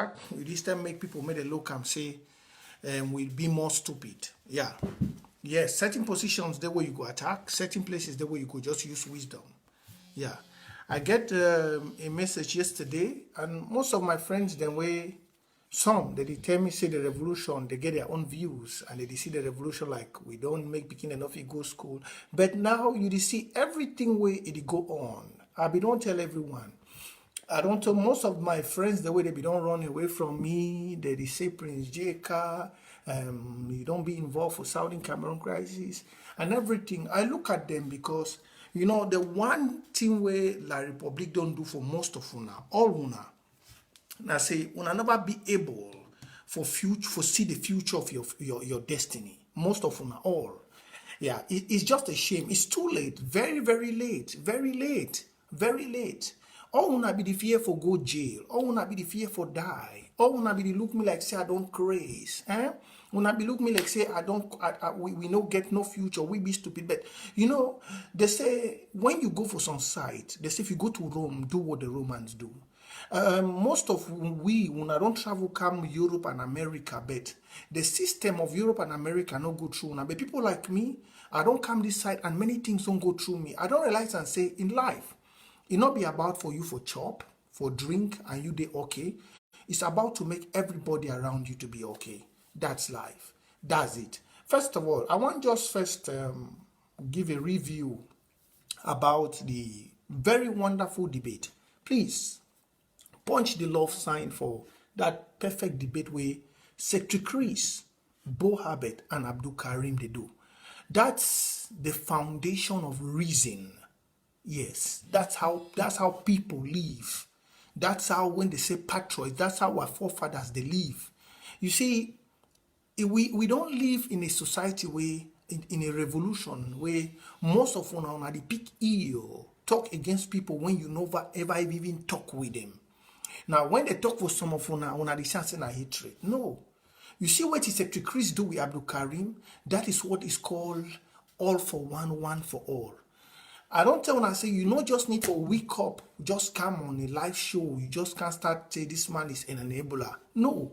attack, we this time make people make a look and say, we'll be more stupid. Yeah. Yes, certain positions, the way you go attack, certain places, the way you go just use wisdom. Yeah. I get a message yesterday, and most of my friends, the way some they tell me say the revolution, they get their own views and they see the revolution like we don't make begin enough you go school. But now you see everything way it go on. I be don't tell everyone. I don't tell most of my friends the way they be don't run away from me. They say Prince J. Carr, you don't be involved for Southern Cameroon crisis and everything. I look at them because you know the one thing where La Republic don't do for most of una, all una. Now say una never be able for see the future of your destiny. Most of una all. Yeah, it's just a shame. It's too late. Very, very late. Very late. Very late. All una be the fear for go jail. All una be the fear for die. All una be the look me like say I don't craze. Una be look me like say we no get no future. We be stupid. But you know, they say when you go for some site, they say if you go to Rome, do what the Romans do. Most of when I don't travel come Europe and America, but the system of Europe and America not go through now. But people like me, I don't come this side and many things don't go through me. I don't realize and say in life, it not be about for you for chop, for drink, and you they okay. It's about to make everybody around you to be okay. That's life. That's it. First of all, I want just first give a review about the very wonderful debate. Please punch the love sign for that perfect debate where Secretary Chris, Bo Habet, and Abdul Karim they do. That's the foundation of reason. Yes, that's how people live. That's how when they say patriots, that's how our forefathers they live. You see, we don't live in a society where in a revolution where most of us are the big ego talk against people when you never ever even talk with them. Now, when they talk for some of una the chance and hatred. No. You see what Secretary Chris do with Abdul Karim? That is what is called all for one for all. I don't tell when I say you not just need to wake up, just come on a live show. You just can't start say this man is an enabler. No.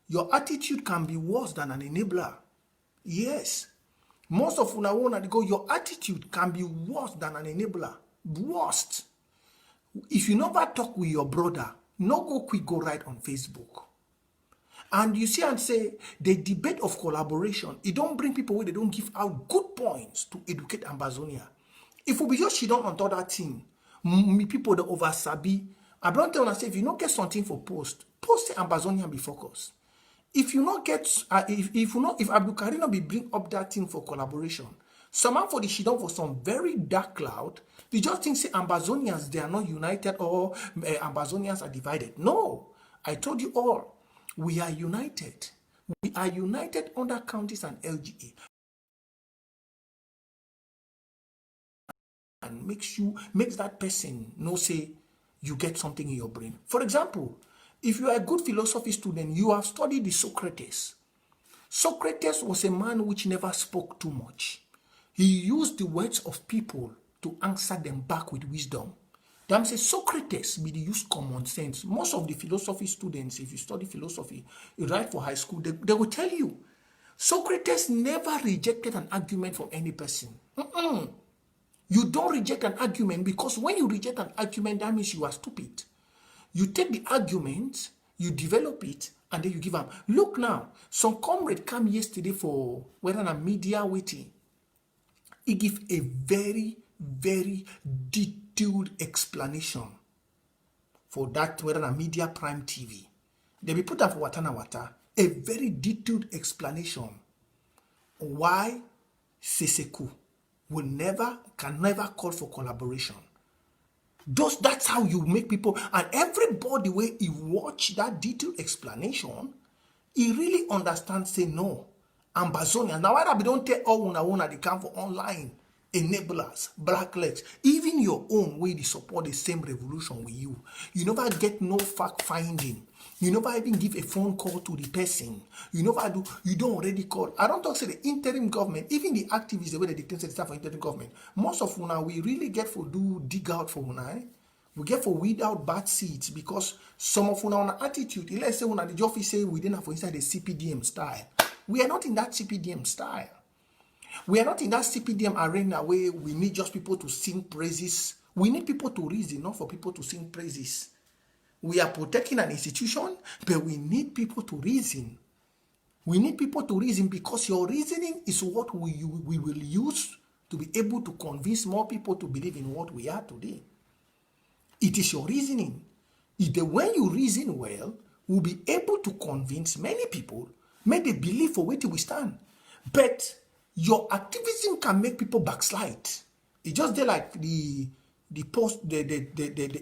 Your attitude can be worse than an enabler. Yes. Most of una wanna go, your attitude can be worse than an enabler. Worst. If you never talk with your brother, no go quick go right on Facebook. And you see and say the debate of collaboration, it don't bring people where they don't give out good points to educate Ambazonia. If we be just she don't on that thing, me people the over sabi, I don't tell and say if you not get something for post the Ambazonia be focused. If you not get if Abdul Karim not be bring up that thing for collaboration, someone for the Shidon for some very dark cloud, they just think say Ambazonians they are not united or Ambazonians are divided. No, I told you all, we are united. We are united under counties and LGA. And makes that person know say you get something in your brain. For example, if you are a good philosophy student, you have studied the Socrates. Socrates was a man which never spoke too much. He used the words of people to answer them back with wisdom. Them say Socrates be the use common sense. Most of the philosophy students, if you study philosophy, you write for high school, they will tell you Socrates never rejected an argument from any person. You don't reject an argument because when you reject an argument, that means you are stupid. You take the argument, you develop it, and then you give them. Look now, some comrade come yesterday for whether a media waiting. He give a very, very detailed explanation for that whether a media prime TV. They be put up for Watana Wata. A very detailed explanation why Seseku can never call for collaboration. That's how you make people, and everybody where he watch that detailed explanation, he really understands, say no. Ambazonia. Now why we don't tell all una they come for online enablers, blacklegs, even your own way they support the same revolution with you. You never get no fact finding. You never even give a phone call to the person. You never do. You don't already call. I don't talk to the interim government, even the activists, the way they declare stuff for interim government. Most of una we really get for dig out for una. We get for weed out bad seeds because some of our attitude, let's say when the job say we didn't have for inside the CPDM style. We are not in that CPDM style. We are not in that CPDM arena where we need just people to sing praises. We need people to reason, not for people to sing praises. We are protecting an institution, but we need people to reason. We need people to reason because your reasoning is what we will use to be able to convince more people to believe in what we are today. It is your reasoning. When you reason well, we'll be able to convince many people, make they believe for where we stand. But your activism can make people backslide. It's just like the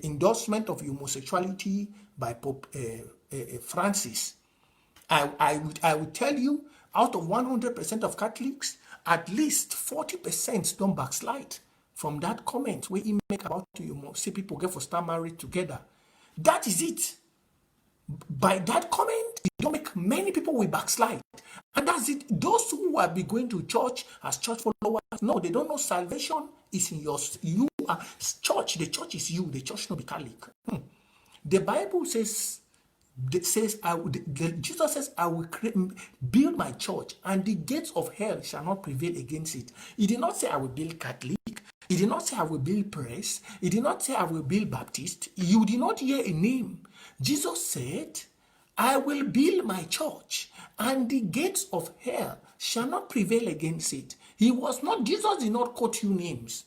endorsement of homosexuality by Pope Francis. I would tell you, out of 100% of Catholics, at least 40% don't backslide from that comment where he make about you see people get for start married together. That is it. By that comment, it don't make many people will backslide. And that's it. Those who will be going to church as church followers, no, they don't know salvation is in you are church. The church is you. The church not be Catholic. The Bible says, Jesus says, I will build my church and the gates of hell shall not prevail against it. He did not say I will build Catholic. He did not say I will build Press. He did not say I will build Baptist. You did not hear a name. Jesus said, I will build my church and the gates of hell shall not prevail against it. Jesus did not quote you names.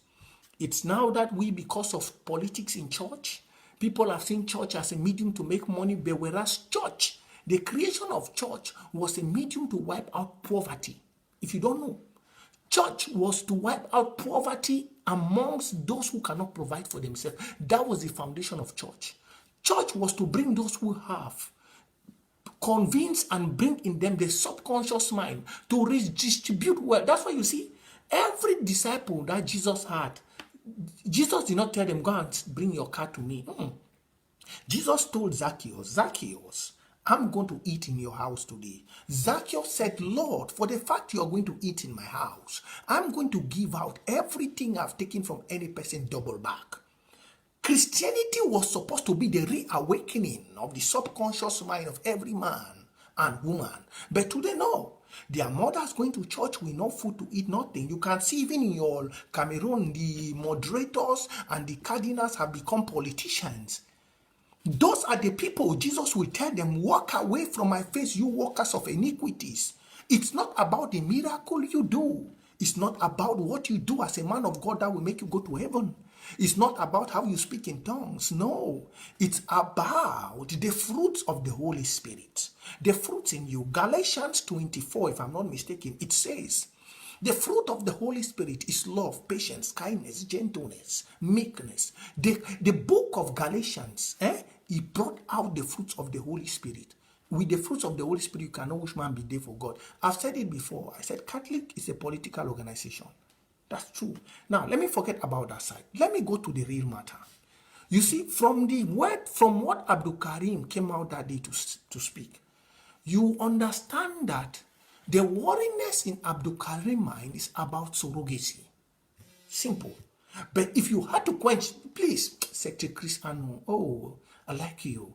It's now that because of politics in church, people have seen church as a medium to make money, but whereas church, the creation of church was a medium to wipe out poverty. If you don't know, church was to wipe out poverty amongst those who cannot provide for themselves. That was the foundation of church. Church was to bring those who have, convince and bring in them the subconscious mind to redistribute wealth. That's why you see, every disciple that Jesus had, Jesus did not tell them, go and bring your car to me. Jesus told Zacchaeus, I'm going to eat in your house today. Zacchaeus said, Lord, for the fact you are going to eat in my house, I'm going to give out everything I've taken from any person double back. Christianity was supposed to be the reawakening of the subconscious mind of every man and woman. But today, no. Their mothers going to church with no food to eat, nothing. You can see even in your Cameroon, the moderators and the cardinals have become politicians. Those are the people Jesus will tell them, walk away from my face, you workers of iniquities. It's not about the miracle you do. It's not about what you do as a man of God that will make you go to heaven. It's not about how you speak in tongues. No, it's about the fruits of the Holy Spirit. The fruits in you. Galatians 24, if I'm not mistaken, it says, the fruit of the Holy Spirit is love, patience, kindness, gentleness, meekness. The book of Galatians, he brought out the fruits of the Holy Spirit. With the fruits of the Holy Spirit, you can know which man be there for God. I've said it before. I said Catholic is a political organization. That's true. Now, let me forget about that side. Let me go to the real matter. You see, from what Abdul Karim came out that day to speak, you understand that the worriness in Abdul Karim's mind is about surrogacy. Simple. But if you had to quench, please, Secretary Chris Anu, oh, I like you.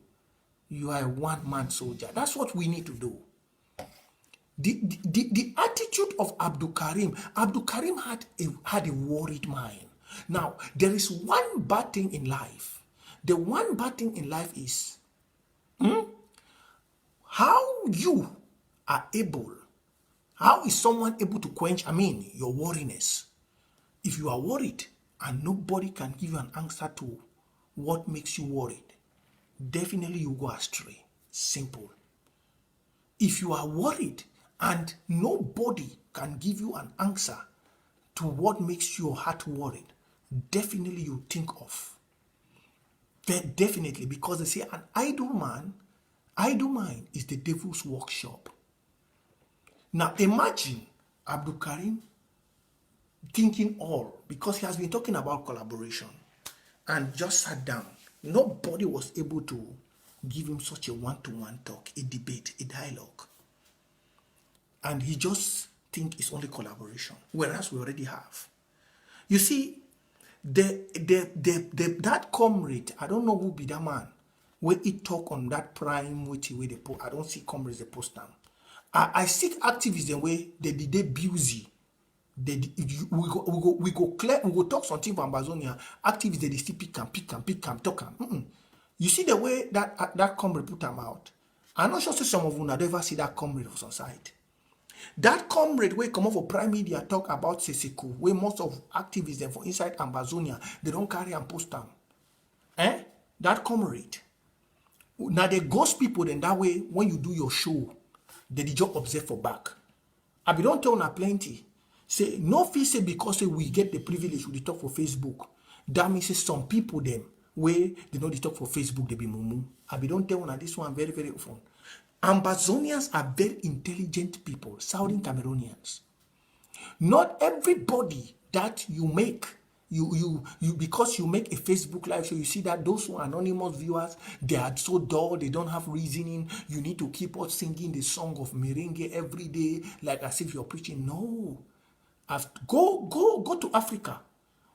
You are a one-man soldier. That's what we need to do. The attitude of Abdul Karim had a worried mind. Now, there is one bad thing in life. The one bad thing in life is how you are able, how is someone able to quench, your worriness? If you are worried and nobody can give you an answer to what makes you worried, definitely you go astray. Simple. If you are worried and nobody can give you an answer to what makes your heart worried, definitely you think of. Definitely, because they say an idle mind is the devil's workshop. Now imagine Abdul Karim thinking all, because he has been talking about collaboration and just sat down. Nobody was able to give him such a one-to-one talk, a debate, a dialogue. And he just think it's only collaboration, whereas we already have. You see, that comrade, I don't know who be that man, where he talk on that prime which way they post. I don't see comrades they post them. I see activists the way they busy. We go clear, we go talk something for Amazonia. Activists they still pick and talk am. You see the way that comrade put them out. I'm not sure say some of you never see that comrade for some side. That comrade wey come up for prime media talk about Seseko, where most of activists dem for inside Amazonia, they don't carry and post am. That comrade. Now they ghost people then that way when you do your show, they just observe for back. I be don't tell una plenty. Say no fee say because say we get the privilege we talk for Facebook. That means say some people them where they know they talk for Facebook, they be mumu. I be don't tell una this one very, very often. Ambazonians are very intelligent people, Southern Cameroonians. Not everybody that you make, you because you make a Facebook live show, you see that those who are anonymous viewers, they are so dull, they don't have reasoning. You need to keep on singing the song of merengue every day, like as if you're preaching. No. Go to Africa.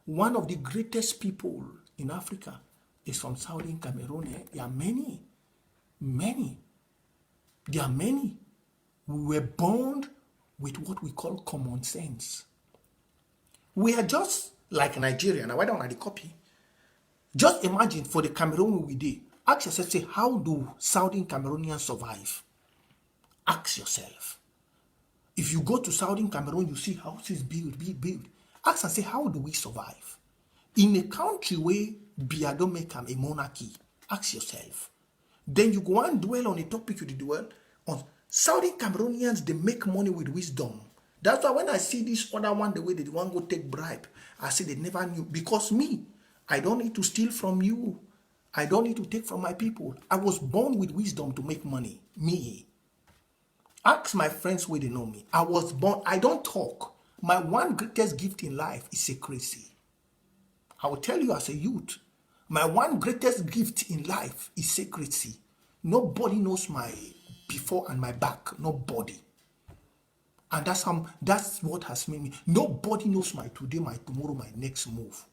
One of the greatest people in Africa is from Southern Cameroon. There are many. There are many. We were born with what we call common sense. We are just like Nigeria. Now, why don't I copy? Just imagine for the Cameroon we did. Ask yourself, say, how do Southern Cameroonians survive? Ask yourself. If you go to Southern Cameroon, you see houses built. Ask and say, how do we survive? In a country where Biado make a monarchy, ask yourself. Then you go and dwell on a topic you dwell on. Saudi Cameroonians, they make money with wisdom. That's why when I see this other one, the way they want to go take bribe, I say they never knew. Because me, I don't need to steal from you. I don't need to take from my people. I was born with wisdom to make money. Me. Ask my friends where they know me. I was born, I don't talk. My one greatest gift in life is secrecy. I will tell you as a youth, my one greatest gift in life is secrecy. Nobody knows my before and my back. Nobody. And that's what has made me. Nobody knows my today, my tomorrow, my next move.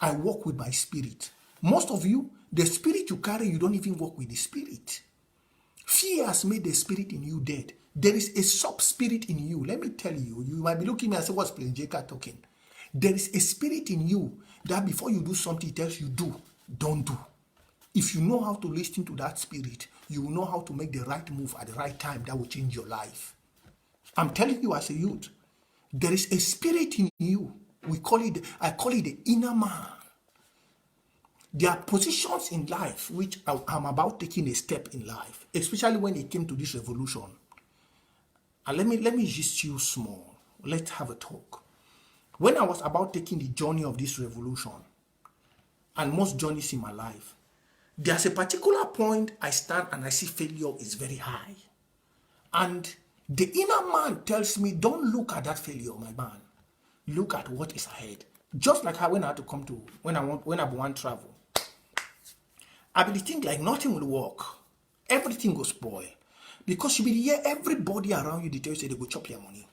I walk with my spirit. Most of you, the spirit you carry, you don't even walk with the spirit. Fear has made the spirit in you dead. There is a sub-spirit in you. Let me tell you, you might be looking at me and say, what's Plain Jaka talking? There is a spirit in you that before you do something, it tells you do, don't do. If you know how to listen to that spirit, you will know how to make the right move at the right time that will change your life. I'm telling you as a youth, there is a spirit in you. I call it the inner man. There are positions in life which I'm about taking a step in life, especially when it came to this revolution. And let me just you small. Let's have a talk. When I was about taking the journey of this revolution, and most journeys in my life, there's a particular point I stand and I see failure is very high. And the inner man tells me, don't look at that failure, my man. Look at what is ahead. Just like how when I had to come to, when I want to travel, I really think like nothing will work. Everything will spoil. Because you will hear everybody around you, they tell you, say, they go chop your money.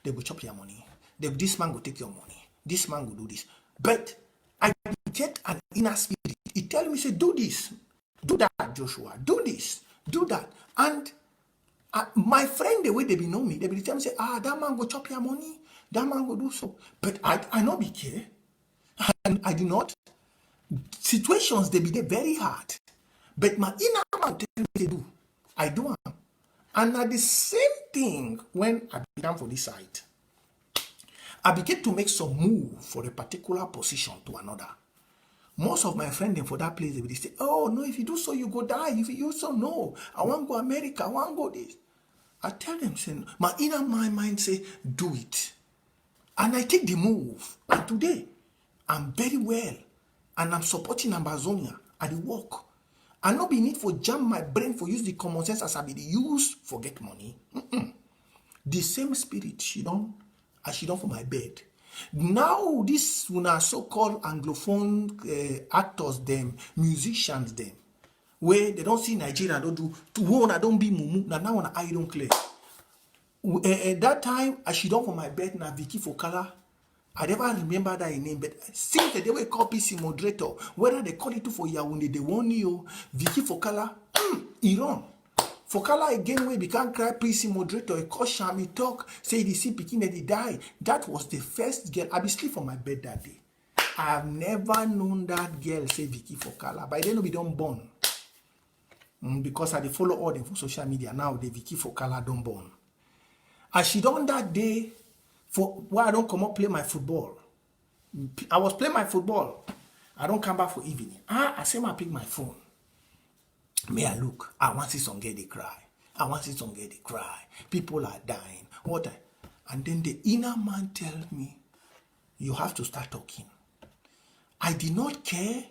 They go chop your money. This man will take your money. This man will do this. But I get an inner spirit. It tells me, say, do this. Do that, Joshua. Do this. Do that. And my friend, the way they be know me, they be tell me, say, that man go chop your money. That man go do so. But I not be care. And I do not. Situations, they be there very hard. But my inner man tell me, they do. I do them. And at the same thing, when I began for this site, I began to make some move for a particular position to another. Most of my friends for that place, they will say, oh, no, if you do so, you go die. If you do so, no. I want to go America. I want to go this. I tell them, say, my inner mind say, do it. And I take the move. And today, I'm very well. And I'm supporting Amazonia at the work. I not be need for jam my brain for use the common sense as I be the use for get money. The same spirit she done for my bed. Now this una so-called Anglophone actors them, musicians them, where they don't see Nigeria don't do to one I don't be mumu. Now one I don't clear. At that time I she done for my bed na Vicky for color. I never remember that name, but since the day we call PC moderator, whether they call it for Yaoundé, they want you, Vicky Fokala, Iran. Fokala again, we become cry PC moderator, he call Shami talk, say the see picking that he died. That was the first girl. I be sleep for my bed that day. I've never known that girl say Vicky Fokala. By then we don't born. Because I dey follow all them for social media now, the Vicky Fokala don't born. And she done that day for why I don't come up play my football. I was playing my football. I don't come back for evening. I say I pick my phone. May I look? I want to see some girl they cry. I want to see some girl they cry. People are dying. And then the inner man tells me, you have to start talking. I did not care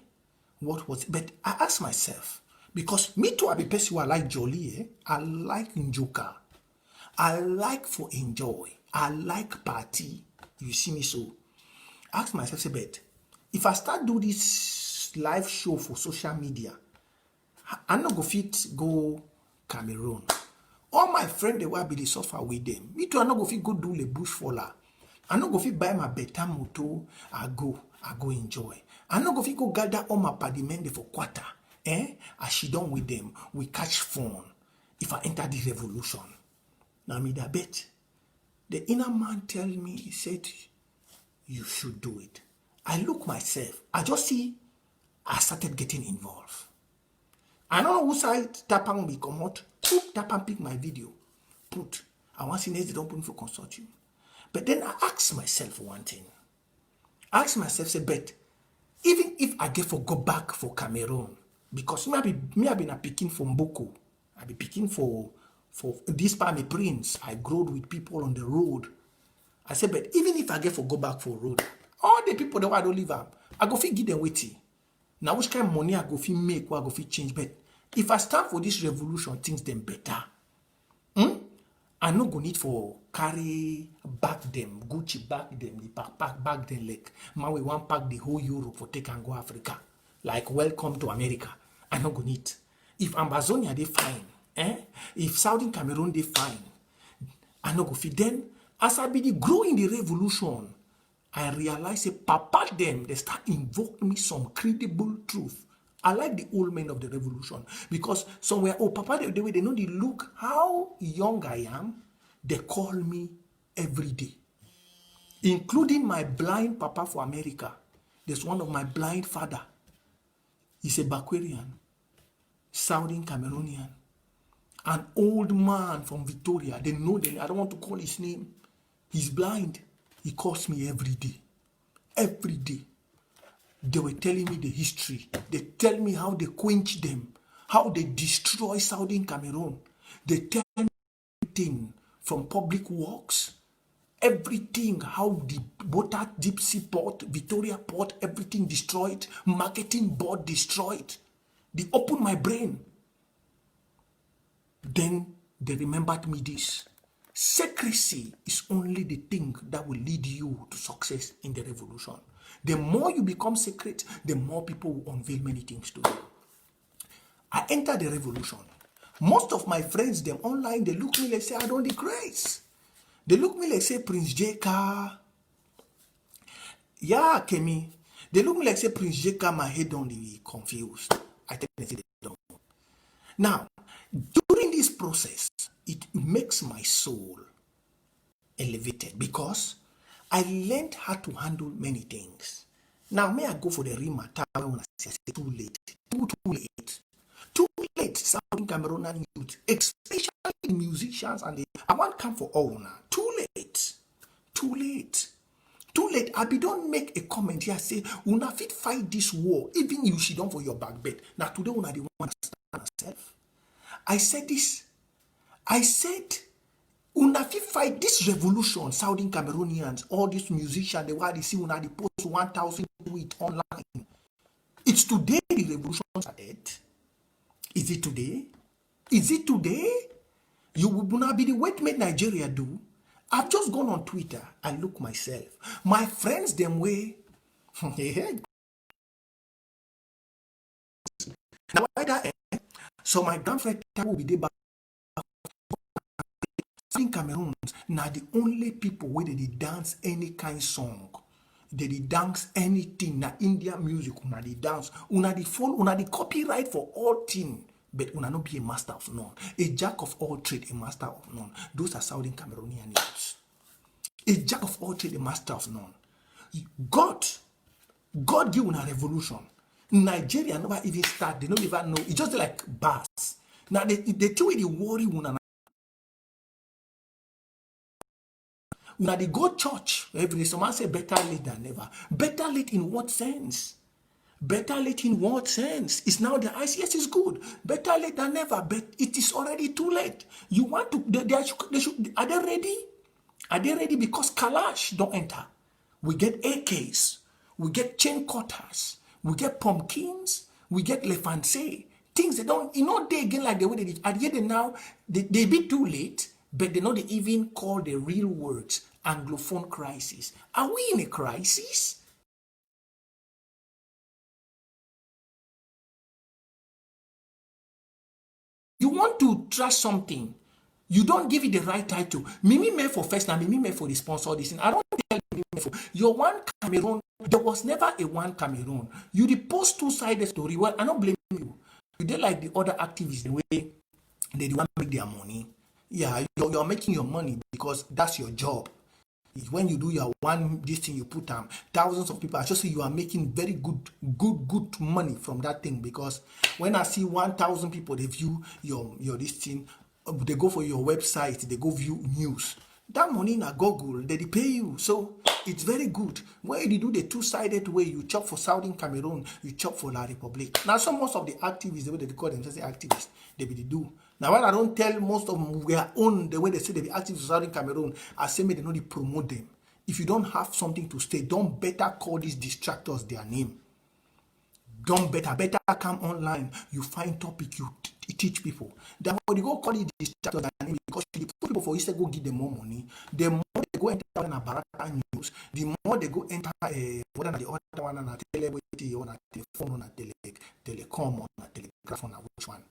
what was, but I asked myself, because me too, I be person who I like jolly, I like njoka. I like for enjoy. I like party. You see me so. Ask myself, say, but if I start do this live show for social media, I'm not go fit go Cameroon. All my friends they will be the suffer with them. Me too, I'm not go fit go do the bush faller. I'm not go fit buy my better motor. I go enjoy. I'm not go fit go gather all my paddy men for quarter. As she done with them, we catch phone. If I enter the revolution. Now me that bet. The inner man tell me, he said, you should do it. I look myself. I just see, I started getting involved. I don't know who side Tapang will come out. Tapang pick my video. Put. I want to see they don't put me for consortium. But then I ask myself one thing. I ask myself, say, but even if I get for go back for Cameroon, because me I been a picking from Boko. I be picking for this part me prince. I growed with people on the road. I said, but even if I get for go back for road, all the people that I don't live up, I go fit give them waiting. Now which kind of money I go fit make, or I go fit change. But if I stand for this revolution, things them better. I no go need for carry back them, Gucci back them, the back them like man we want pack the whole Europe for take and go Africa. Like welcome to America. I no go need. If Amazonia they fine, if Southern Cameroon they fine, I no go fit. Then as I be the grow in the revolution, I realize say papa them they start invoke me some credible truth. I like the old men of the revolution because somewhere, papa, the way they know the look, how young I am, they call me every day. Including my blind papa for America. There's one of my blind father. He's a Bakwarian, Southern Cameroonian, an old man from Victoria. They know that I don't want to call his name. He's blind. He calls me every day. Every day. They were telling me the history. They tell me how they quench them, how they destroy Southern Cameroon. They tell me everything from public works, everything, how the Bota Deep Sea Port, Victoria Port, everything destroyed, marketing board destroyed. They opened my brain. Then they remembered me this. Secrecy is only the thing that will lead you to success in the revolution. The more you become secret, the more people will unveil many things to you. I enter the revolution. Most of my friends, them online, they look me like say, I don't decrease. They look me like say, Prince J. Carr. Yeah, Kemi. They look me like say, Prince J. Carr, my head don't be confused. I tell them they don't. Now, during this process, it makes my soul elevated because I learned how to handle many things. Now, may I go for the real matter when I say too late? Too late. Too late, Southern Cameroonian youth, especially the musicians and I want come for all now. Too late. Too late. Too late. I be don't make a comment here say, una fit fight this war, even you she don't for your back bed. Now today una the one stand myself. I said this. I said, una fit fight this revolution, Southern Cameroonians, all these musicians, the way they see una the post 1,000 tweets online. It's today the revolution started. Is it today? Is it today? You will not be the way to make Nigeria do. I've just gone on Twitter and look myself. My friends, them way. Now, so my grandfather will be there. In Cameroon, now the only people where they dance any kind song. They dance anything. Na India music, una dey dance. Una dey follow, una dey copyright for all thing. But una no be a master of none. A jack of all trade, a master of none. Those are Southern Cameroonian names. A jack of all trade, a master of none. God, God give una revolution. Nigeria never even start. They don't even know. It's just like bars. Now they tell you the worry una. Now they go church every day. Someone say better late than never. Better late in what sense? Better late in what sense? It's now the eyes. Yes, it's good. Better late than never. But it is already too late. You want to? They should. Are they ready? Are they ready? Because Kalash don't enter. We get AKs. We get chain cutters. We get pumpkins. We get lefanse. Things they don't. You know they again like the way they did. At the end now they be too late. But they know they even call the real words Anglophone crisis. Are we in a crisis? You want to trust something, you don't give it the right title. Mimi made for first, now Mimi made for the sponsor this thing. I don't tell Mimi for your one Cameroon. There was never a one Cameroon. You the post two-sided story. Well, I don't blame you. You did like the other activists the way they want to make their money. Yeah, you're making your money because that's your job. When you do your one this thing, you put thousands of people. I just say you are making very good money from that thing, because when I see 1,000 people they view your this thing, they go for your website, they go view news. That money in a Google, they pay you. So it's very good. When you do the two-sided way, you chop for Southern Cameroon, you chop for La Republic. Now, some most of the activists, the way they call themselves activists, they do. Now, when I don't tell most of them we are on the way they say they be active in Southern Cameroon, I say they know they promote them. If you don't have something to say, don't better call these distractors their name. Don't better come online. You find topic, you teach people. Then when you go call it distractors their name, because you put people for instead go give them more money. The more they go enter in a Barata news, the more they go enter whether the other one on a television, on a telephone, on a telecom, on a telegraph, on a which one.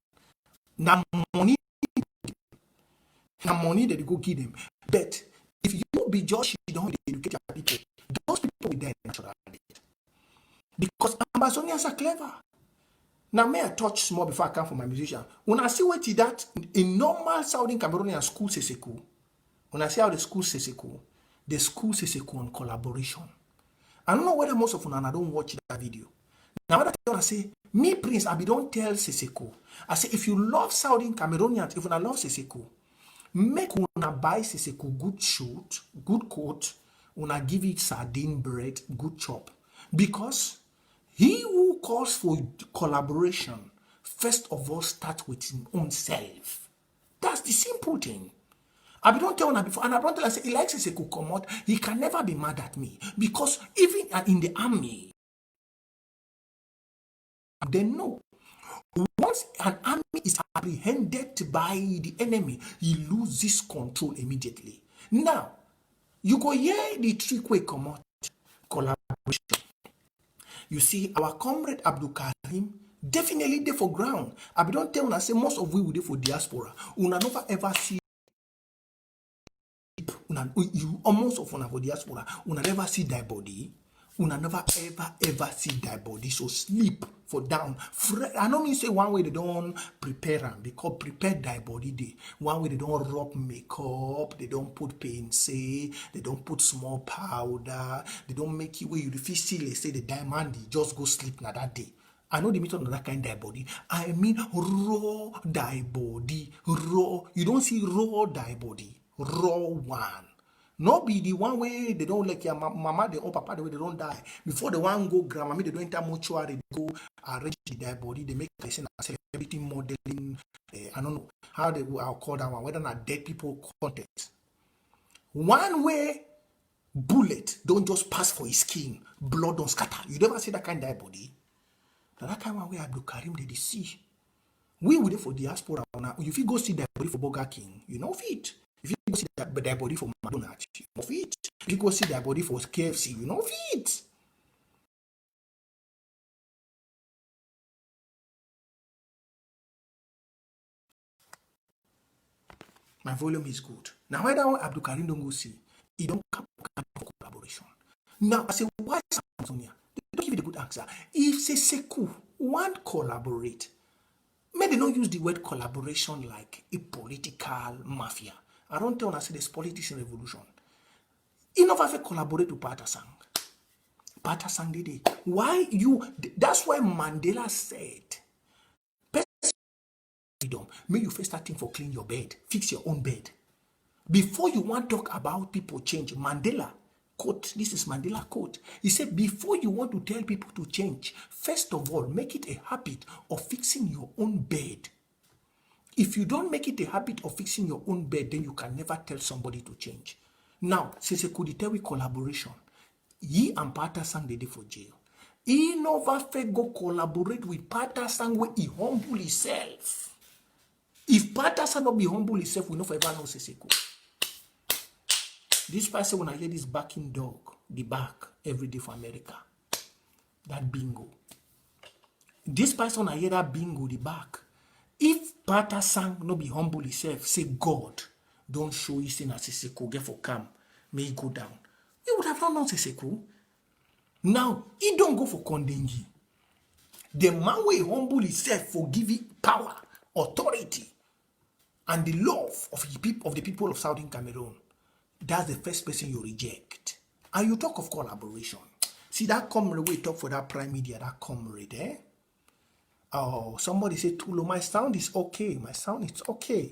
Now money that they go give them. But if you be just you don't educate your people, those people will die naturally. Because Amazonians are clever. Now may I touch small before I come for my musician. When I see what that in normal Southern Cameroonian school seseku, when I see how the school seseku on collaboration. I don't know whether most of you don't watch that video. Now what I say, me Prince, I don't tell Seseko. I say if you love Southern Cameroonians, if you love Seseko, make una buy Seseko good shirt, good coat, una give it sardine bread, good chop. Because he who calls for collaboration, first of all, start with his own self. That's the simple thing. I don't tell him before, and I don't tell him, say, he likes Seseko come out, he can never be mad at me. Because even in the army, they know. Once an army is apprehended by the enemy, he loses control immediately. Now, you go hear the trick way come out. Collaboration. You see, our comrade Abdul Karim definitely there for ground. I don't tell una say most of we will there for diaspora. Una never ever see you almost of una for diaspora. Una never see thy body. Una never ever see thy body. So sleep for down. I don't mean say one way they don't prepare them, because prepare thy body day. One way they don't rub makeup, they don't put paint, say they don't put small powder, they don't make you where you feel silly, say the diamond, just go sleep na that day. I know the meaning of that kind of thy body. I mean raw thy body. Raw. You don't see raw thy body. Raw one. Not be the one way they don't like your mama, their own papa, the way they don't die. Before the one go grandma, they don't enter mortuary, they go arrange their body, they make a celebrity modeling. I don't know how they will call that one, whether not dead people content. One way bullet don't just pass for his skin, blood don't scatter. You never see that kind of body. Now that kind of way Abdul Karim they see. We would for diaspora now. If you go see that body for Burger King, you know fit. If you go see their body for McDonald's, you know fit. If you go see their body for KFC, you know fit. My volume is good. Now why that one Abdul Karim don't go see? He don't come for collaboration. Now, I say, why Amazonia? They don't give you the good answer. If say Seku want collaborate, may they not use the word collaboration like a political mafia. I don't tell I say there's politics in revolution. Enough have collaborate with Patasang. Patasang did it. Why you? That's why Mandela said, freedom. May you first start think for clean your bed, fix your own bed. Before you want to talk about people change, Mandela quote, this is Mandela quote. He said, before you want to tell people to change, first of all, make it a habit of fixing your own bed. If you don't make it a habit of fixing your own bed, then you can never tell somebody to change. Now, since a Kuditewi collaboration, ye and Patasang they did for jail. He never go collaborate with Patasang where he humble himself. If Patasang not be humble himself, we never ever know Seseko. This person, when I hear this backing dog, the back every day for America, that bingo. This person, when I hear that bingo, the back. If Patasang no be humble himself, say God, don't show his sin as Seseko, get for calm, may he go down. You would have not known Seseko. Now, he don't go for Kondengi. The man will humble himself for giving power, authority, and the love of the people of Southern Cameroon. That's the first person you reject. And you talk of collaboration. See that comrade we talk for that prime media, that comrade, eh? Oh, somebody say, Tulo, my sound is okay. My sound is okay.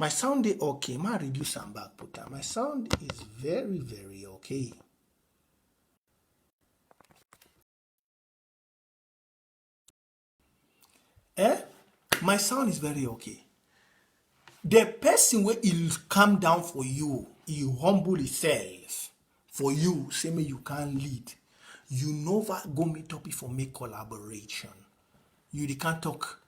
My sound is okay. Ma reduce some back, puta. My sound is very, very okay. My sound is very okay. The person where he'll come down for you, he humble himself for you, say me you can't lead. You never go meet up for make collaboration. You can't talk,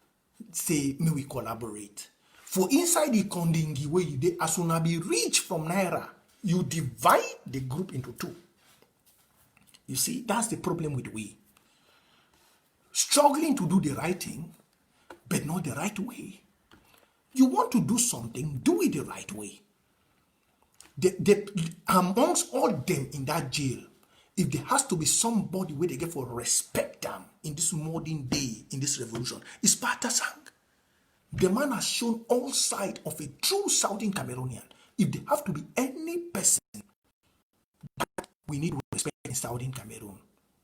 say me we collaborate. For inside the Kondingi where you dey, as soon as be rich from Naira, you divide the group into two. You see, that's the problem with we. Struggling to do the right thing, but not the right way. You want to do something, do it the right way. Amongst all them in that jail, if there has to be somebody where they get for respect them in this modern day, in this revolution, it's Patasang. The man has shown all sides of a true Southern Cameroonian. If there have to be any person that we need to respect in Southern Cameroon,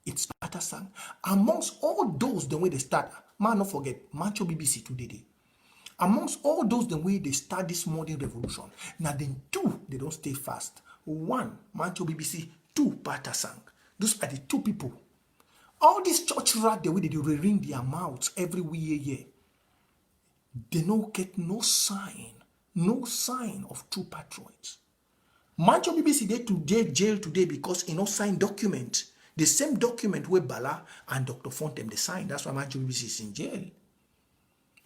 it's Patasang. Amongst all those, the way they start, man, don't forget, Mancho BBC today. Amongst all those, the way they start this modern revolution, now then two, they don't stay fast. One, Mancho BBC, two, Patasang. Those are the two people. All these church rat, the way they ring their mouths every year, they don't get no sign of true patriots. Mancho BBC they today jail today because he no sign document. The same document where Bala and Dr. Fontem they signed. That's why Mancho BBC is in jail.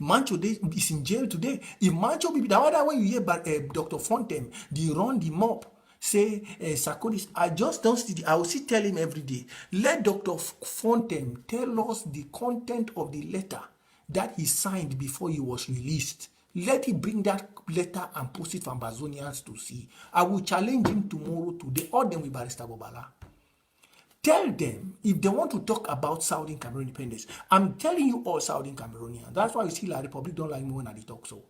Mancho is in jail today. If Mancho BBC, the other way you hear about Dr. Fontem, they run the mob, say Sarkodis, I just don't see. I will still tell him every day. Let Dr. Fontem tell us the content of the letter that he signed before he was released. Let him bring that letter and post it for Ambazonians to see. I will challenge him tomorrow, today, or them with Barrister Bobala. Tell them, if they want to talk about Southern Cameroon independence, I'm telling you all Southern Cameroonians. That's why you see La Republic don't like me when I talk so.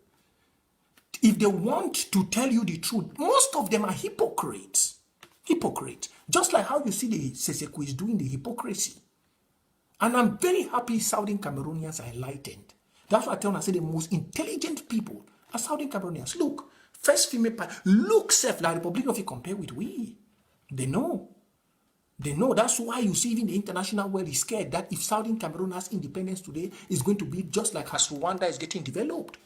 If they want to tell you the truth, most of them are hypocrites. Hypocrites. Just like how you see the Seseko is doing the hypocrisy. And I'm very happy Southern Cameroonians are enlightened. That's why I tell them, I say the most intelligent people are Southern Cameroonians. Look, first female part, look, self, La Republic of you compare with we. They know. They know. That's why you see even the international world is scared that if Southern Cameroon has independence today, it's going to be just like as Rwanda is getting developed.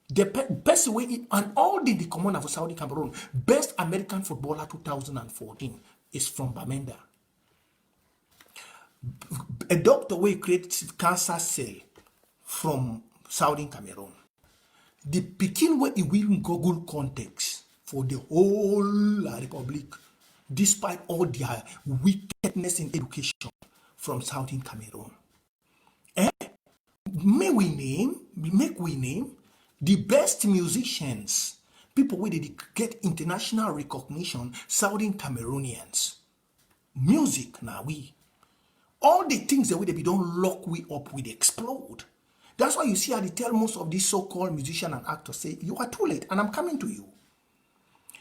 The best way, and all the commander for Southern Cameroon, best American footballer 2014 is from Bamenda. A doctor will create cancer cell from Southern Cameroon. The Pekin way it will Google context for the whole Republic, despite all their wickedness in education from Southern Cameroon. Make we name the best musicians, people where they get international recognition, Southern Cameroonians. Music, now we. All the things the way they be don't lock we up, we explode. That's why you see how they tell most of these so-called musicians and actors say, you are too late and I'm coming to you.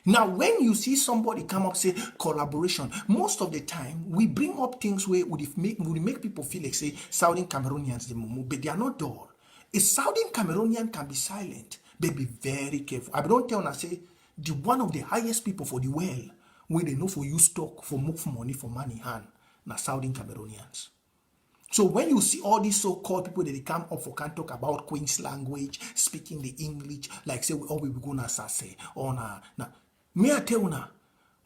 Now, when you see somebody come up say collaboration, most of the time we bring up things where would make people feel like say Southern Cameroonians, but they are not dull. A Southern Cameroonian can be silent, but be very careful. I don't tell and say the one of the highest people for the world, where they know for use talk, for move money, for money hand, na Southern Cameroonians. So when you see all these so-called people that they come up for can talk about Queen's language, speaking the English, like say, oh, we will go na sase, or na. Me I tell you now,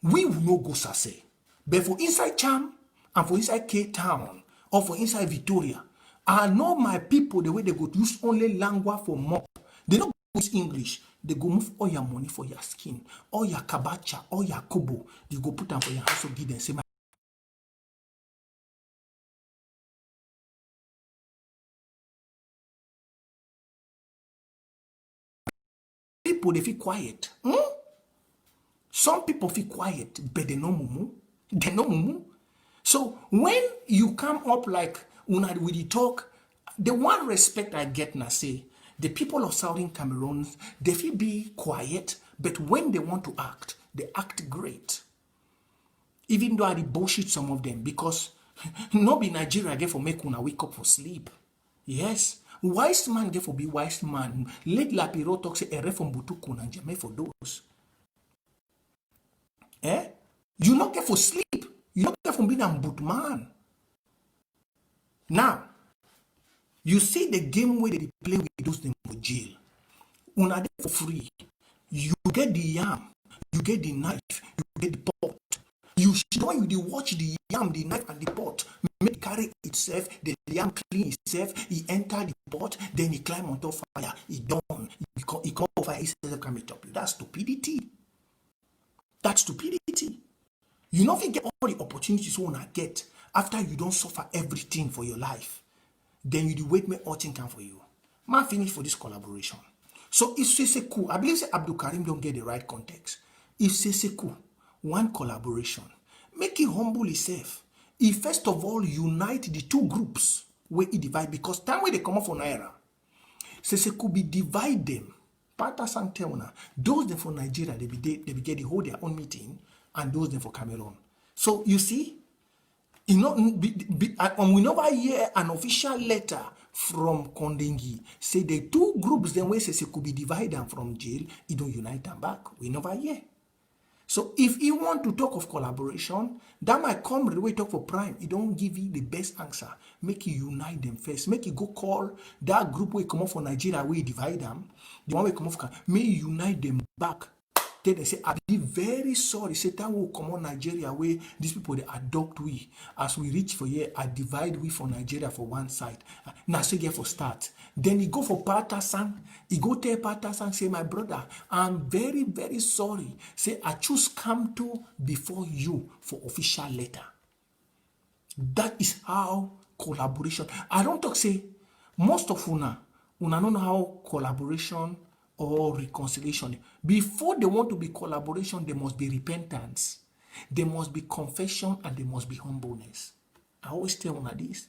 we will not go sase. But for inside Cham, and for inside Cape Town, or for inside Victoria, I know my people, the way they go use only lingua for mop. They don't use English. They go move all your money for your skin, all your kabacha, all your kobo. They go put them for your house to give them. Say, people, they feel quiet. Some people feel quiet, but they know mumu. They know mumu. So when you come up like una with the talk, the one respect I get now say, the people of Southern Cameroon, they feel be quiet, but when they want to act, they act great. Even though I bullshit some of them, because no be Nigeria get for make una wake up for sleep. Yes. Wise man get for be wise man. Let Lapiro talk say ere from Butuku and Jame for those. You not get for sleep. You not get from being a boot man. Now, you see the game where they play with those them for jail. Una there for free. You get the yam, you get the knife, you get the pot. You when you watch the yam, the knife, and the pot, make carry itself, the yam clean itself, he enter the pot, then he climb on top fire, he done, he come over fire, he says, come and top you. That's stupidity. That's stupidity. You not get all the opportunities you wanna get after you don't suffer everything for your life. Then you wait me all thing come for you. Man finish for this collaboration. So if Seseku, I believe say Abdul Karim don't get the right context. If Seseku, one collaboration, make it humble himself. He first of all unite the two groups where he divide, because time where they come up for Naira, Seseku be divide them. Pata Santeona, those them for Nigeria, they be get the hold their own meeting, and those them for Cameroon. So you see, you know, we never hear an official letter from Kondengi say the two groups then where Seseku be divided from jail, he don't unite them back. We never hear. So if you want to talk of collaboration, that might come the way talk for Prime. He don't give you the best answer. Make you unite them first. Make you go call that group where come up for Nigeria where you divide them. The one where come up for may you unite them back. Then they say, I be very sorry. Satan will come on Nigeria where these people they adopt we. As we reach for here, I divide we for Nigeria for one side. Now so get for start. Then he go for Patasan. He go tell Patasan, say, my brother, I'm very, very sorry. Say, I choose come to before you for official letter. That is how collaboration. I don't talk say, most of una don't know how collaboration or reconciliation. Before they want to be collaboration, there must be repentance. There must be confession and there must be humbleness. I always tell one of this.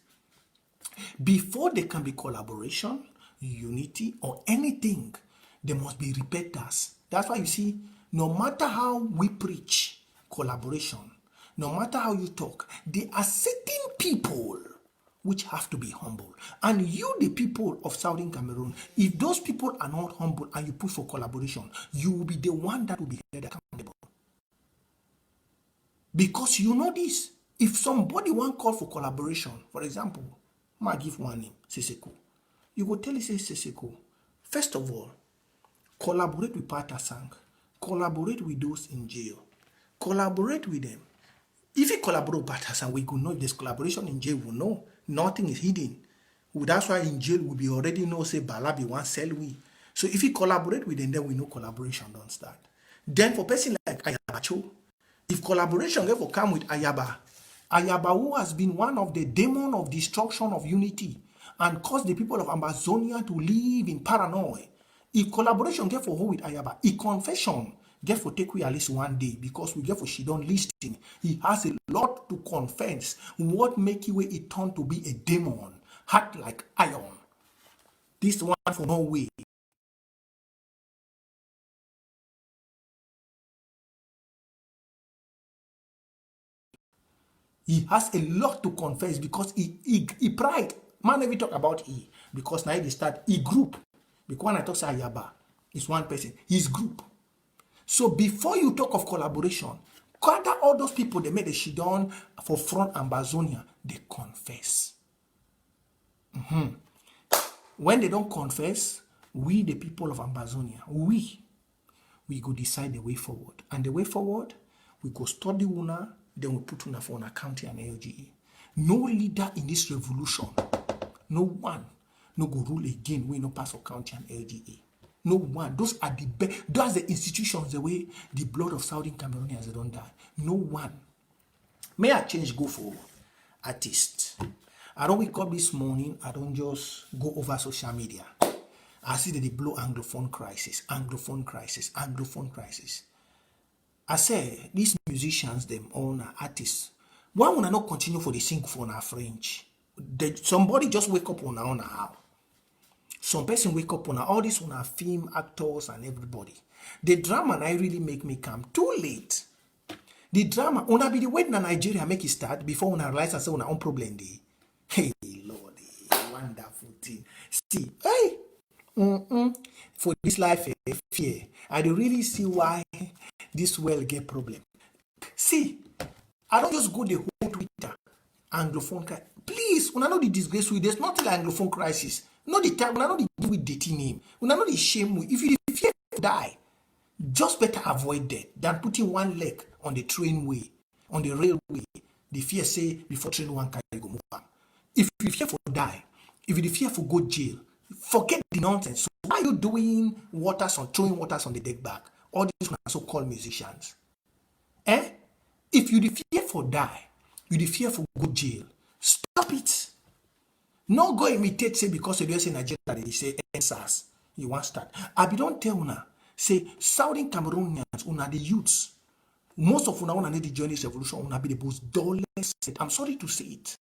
Before there can be collaboration, unity, or anything, there must be repentance. That's why you see, no matter how we preach collaboration, no matter how you talk, there are certain people which have to be humble. And you, the people of Southern Cameroon, if those people are not humble and you push for collaboration, you will be the one that will be held accountable. Because you know this, if somebody want call for collaboration, for example, I might give one name, Seseku. You go tell it, say, Seseku, first of all, collaborate with Pata Sang, collaborate with those in jail, collaborate with them. If you collaborate with Pata Sang, we could know if there's collaboration in jail, we'll know. Nothing is hidden. That's why in jail we be already know say Balabi one sell we. So if you collaborate with them, then we know collaboration don't start. Then for person like Ayabacho, if collaboration ever come with Ayaba who has been one of the demon of destruction of unity and caused the people of Amazonia to live in paranoia. If collaboration get for who with Ayaba, if confession get for take we at least one day because we get for she don't listen. He has a lot to confess. What make you it turn to be a demon, hot like iron. This one for no way. He has a lot to confess because he pride. Man never talk about he because now he start he group. Because when I talk say Ayaba, it's one person. His group. So before you talk of collaboration, gather all those people they made the shidon for front Ambazonia, they confess. When they don't confess, we the people of Ambazonia, we go decide the way forward. And the way forward, we go study una, then we put una for an county and LGE. No leader in this revolution, no one, no go rule again. We no pass for county and LGE. No one. Those are the best. Those are the institutions the way the blood of Southern Cameroonians they don't die. No one. May I change go for artist? I don't wake up this morning. I don't just go over social media. I see that they blow Anglophone crisis, Anglophone crisis, Anglophone crisis. I say these musicians, them all are artists. Why would I not continue for the sing for our French? Somebody just wake up on our how. Some person wake up on all this on our film actors and everybody. The drama I really make me come too late. The drama una be the way na Nigeria make it start before una realize and say una own problem dey. Hey Lord, wonderful thing. See, hey. For this life, fear. I don't really see why this world get problem. See, I don't just go the whole Twitter Anglophone crisis. Please, when I know the disgrace with there's nothing like Anglophone crisis. Not the time, when I know the give with dirty name. When I know the shame with if you fear to die, just better avoid that than putting one leg on the trainway, on the railway. The fear say before train one can go move on. If you fear for die, if you fear for go jail, forget the nonsense. So why are you doing waters on throwing waters on the deck back? All these so-called musicians. If you fear for die, you fear for go jail, stop it. No go imitate say because you say Nigeria they say NSAS. You want start. I be don't tell una say Southern Cameroonians una the youths. Most of una need the journalist revolution una be the most dullest. I'm sorry to say it.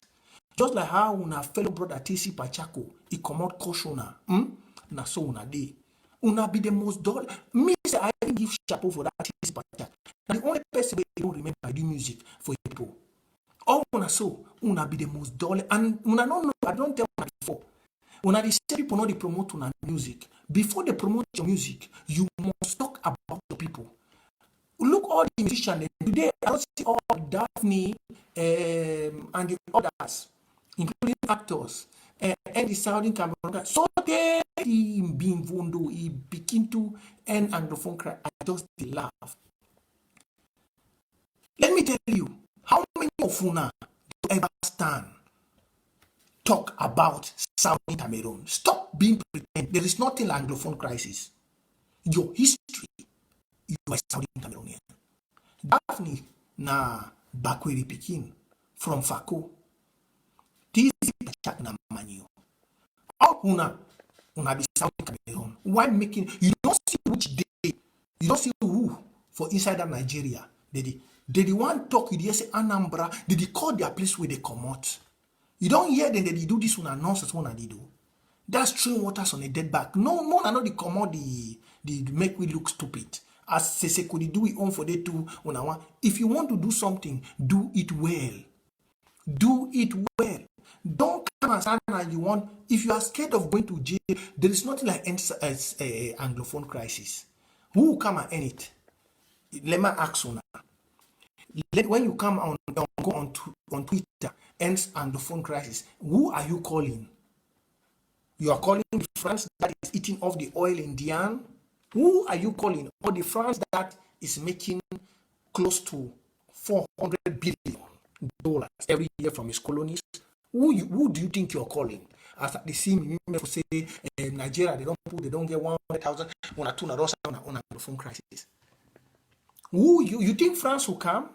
Just like how una fellow brother TC Pachaco, he come out caution na so una dey. Una be the most dull. Me say I didn't give chapeau for that TC Pachaco. The only person we don't remember I do music for people. All una so una be the most dull and una no know. I don't tell una before. Una the same people know they promote una music. Before they promote your music, you must talk about the people. Look all the musicians today. I don't see all Daphne and the others, including actors and the Southern Cameroon. So they being vondo, he begin to end Anglophone cry. I just laugh. Let me tell you, how many of una do ever stand talk about Southern Cameroon? Stop being pretend. There is nothing like Anglophone crisis. Your history, you are Southern Cameroonian. Daphne na Bakweri Pikin from Fako. This is na manu. All una be Southern Cameroon. Why making you don't see which day, you don't see who for inside of Nigeria. They the one talk you say Anambra, they call their place where they come out. You don't hear them, they do this one and nonsense one and they do. That's throwing waters on a dead back. No, I know they come out the make we look stupid. As Sese could do it on for day two when I want. If you want to do something, do it well. Do it well. Don't come and stand and you want. If you are scared of going to jail, there is nothing like Anglophone crisis. Who will come and end it? Let me ask you now. When you come on go on Twitter, ends Anglophone crisis. Who are you calling? You are calling the France that is eating off the oil in Diane. Who are you calling? Or the France that is making close to $400 billion every year from its colonies? Who do you think you're calling? As the same for say Nigeria, they don't get 100,000 on a tuna on a phone crisis. Who you think France will come?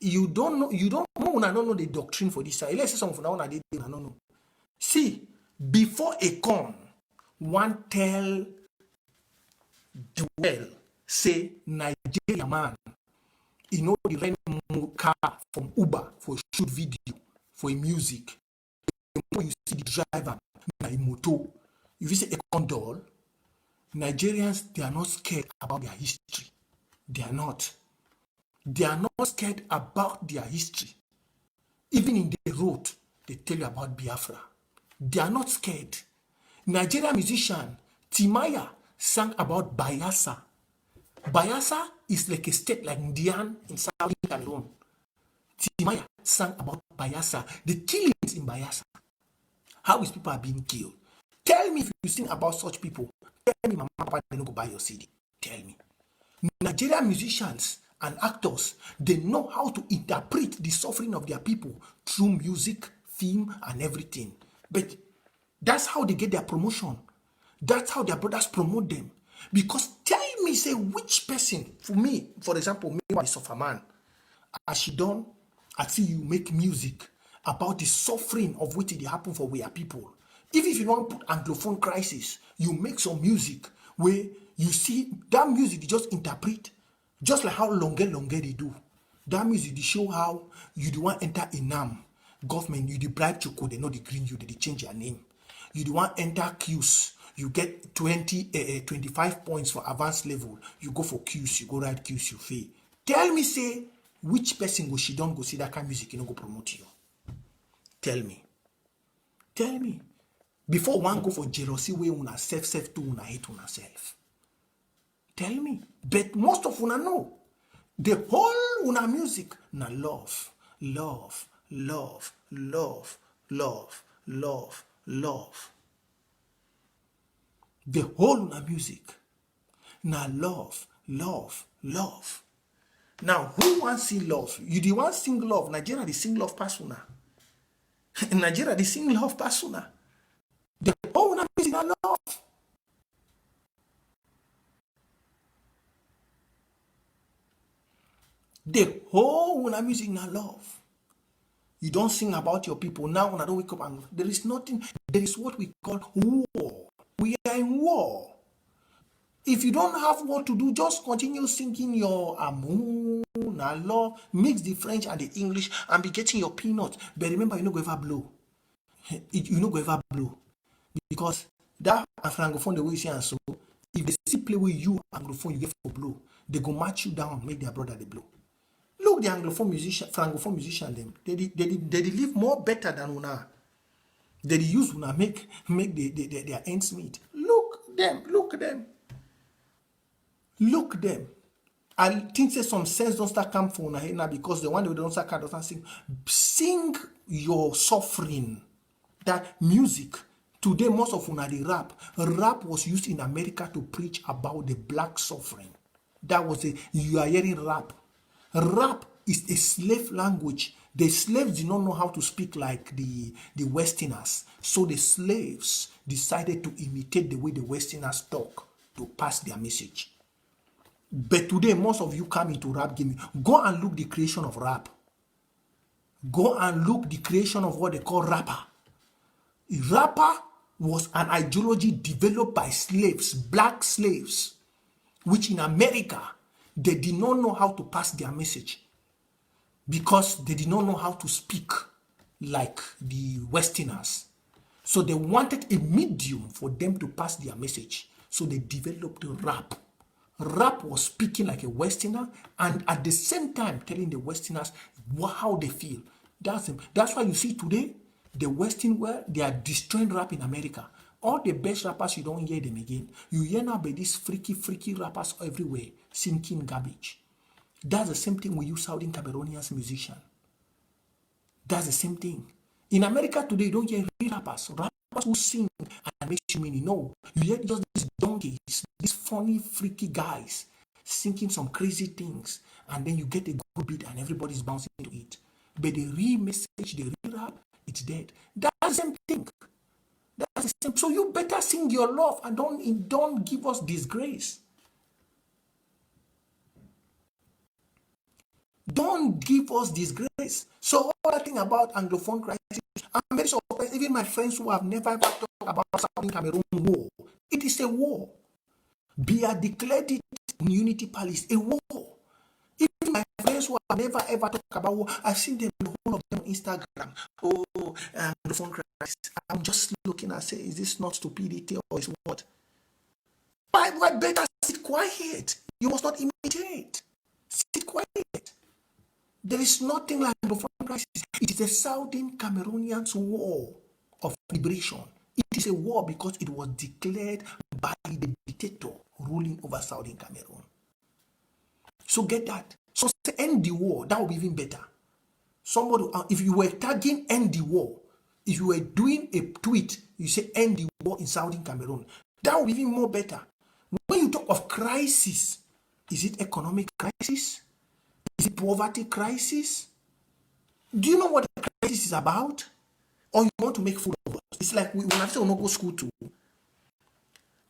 You don't know the doctrine for this side. Let's say some of now they don't know. See, before a con, one tell the well say Nigeria man, you know the rent car from Uber for a shoot video, for a music. The more you see the driver, na a moto. If you say a condol, Nigerians, they are not scared about their history. They are not. They are not scared about their history. Even in the road, they tell you about Biafra. They are not scared. Nigerian musician Timaya sang about Bayelsa. Bayelsa is like a state like Ndian in southern Cameroon. Timaya sang about Bayelsa, the killings in Bayelsa. How is people are being killed? Tell me if you sing about such people. Tell me, Mama, Papa, they don't go buy your CD. Tell me. Nigerian musicians and actors, they know how to interpret the suffering of their people through music, film, and everything. But that's how they get their promotion. That's how their brothers promote them. Because tell me, say, which person, for me, for example, me, I suffer man, as she done, I see you make music about the suffering of what they happen for we are people. If you don't put Anglophone crisis, you make some music where you see that music they just interpret, just like how Longe they do. That music they show how you do want enter Inam government, you the bribe Choko, they know they green you, they change your name. You do want enter Qs, you get 25 points for advanced level. You go for Qs, you go write Qs, you fail. Tell me, say, which person go she don't go see that kind of music, you know, go promote you. Tell me. Tell me. Before one go for jealousy, way una self to una hate una self. Tell me. But most of una know. The whole una music na love, love, love, love, love, love, love. The whole una music na love, love, love. Now, who wants to sing love? You the one sing love. Nigeria, they sing love persona. In Nigeria, they sing love persona. The whole una music na love. The whole una music na love. You don't sing about your people. Now, when I don't wake up and there is nothing. There is what we call war. We are in war. If you don't have what to do, just continue singing your amour, na love, mix the French and the English and be getting your peanuts. But remember, you no go ever blow. You no go ever blow. Because that Francophone, the way you say and so, if they see play with you Anglophone, you get for blow. They go match you down, make their brother they blow. Look, the Anglophone musician, Francophone musician, them they live more better than una. They use una make their ends meet. Look them. Look them. I think say some sense don't start come for una head now because the one that don't start doesn't sing. Sing your suffering. That music. Today, most of una the rap. Rap was used in America to preach about the black suffering. That was you are hearing rap. Rap is a slave language. The slaves did not know how to speak like the Westerners. So the slaves decided to imitate the way the Westerners talk to pass their message. But today, most of you come into rap gaming. Go and look the creation of rap. Go and look the creation of what they call rapper. Rapper was an ideology developed by slaves, black slaves, which in America, they did not know how to pass their message because they did not know how to speak like the Westerners. So they wanted a medium for them to pass their message. So they developed rap. Rap was speaking like a Westerner and at the same time telling the Westerners how they feel. That's why you see today, the Western world, they are destroying rap in America. All the best rappers, you don't hear them again. You hear now by these freaky rappers everywhere, singing garbage. That's the same thing we use Southern Cameroonians musician. That's the same thing. In America today, you don't hear real rappers. Rappers who sing and make you meaning. No, you hear just these donkeys, these funny, freaky guys singing some crazy things, and then you get a good beat and everybody's bouncing to it. But the real message, the real rap, it's dead. That's the same thing. That's the same. So you better sing your love and don't give us disgrace. Don't give us disgrace. So all that thing about Anglophone crisis, I'm very surprised. Even my friends who have never ever talked about Southern Cameroon war, it is a war. Biya declared it Unity Palace, a war. Even my friends who have never ever talk about war, I've seen them, the whole of them on Instagram. Oh, the phone crisis. I'm just looking and say, is this not stupidity or is what? Why better sit quiet? You must not imitate. Sit quiet. There is nothing like the phone crisis. It is a Southern Cameroonians war of liberation. It is a war because it was declared by the dictator ruling over Southern Cameroon. So get that. So say end the war. That would be even better. Somebody, if you were tagging end the war, if you were doing a tweet, you say end the war in Southern Cameroon. That would be even more better. When you talk of crisis, is it economic crisis? Is it poverty crisis? Do you know what the crisis is about? Or you want to make fool of us? It's like we have to not go school too.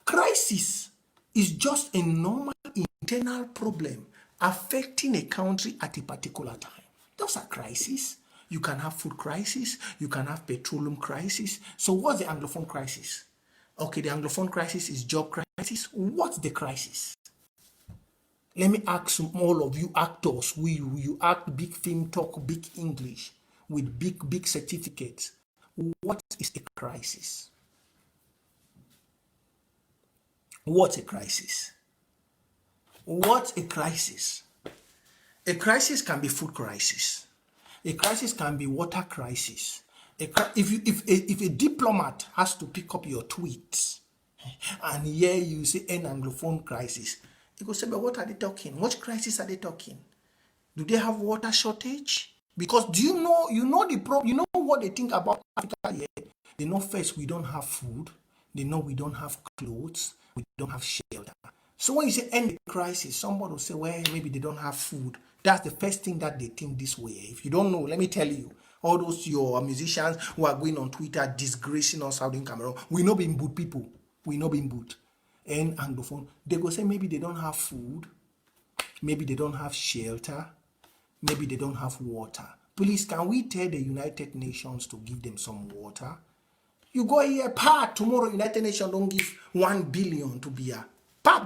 Crisis is just a normal internal problem affecting a country at a particular time. Those are crises. You can have food crisis. You can have petroleum crisis. So what's the Anglophone crisis? Okay, the Anglophone crisis is job crisis. What's the crisis? Let me ask all of you actors who you act big film, talk big English with big certificates. What is a crisis? What's a crisis? What's a crisis? A crisis can be food crisis. A crisis can be water crisis. If a diplomat has to pick up your tweets and here you say an Anglophone crisis, you go say, but what are they talking? What crisis are they talking? Do they have water shortage? Because do you know the problem? You know what they think about Africa here? They know first we don't have food. They know we don't have clothes. We don't have shelter. So when you say end the crisis, somebody will say, well, maybe they don't have food. That's the first thing that they think this way. If you don't know, let me tell you. All those your musicians who are going on Twitter disgracing us out in Cameroon, we know being boot people. We know being boot. And Anglophone, they go say maybe they don't have food. Maybe they don't have shelter. Maybe they don't have water. Please, can we tell the United Nations to give them some water? You go here, tomorrow United Nations don't give 1 billion to Bia.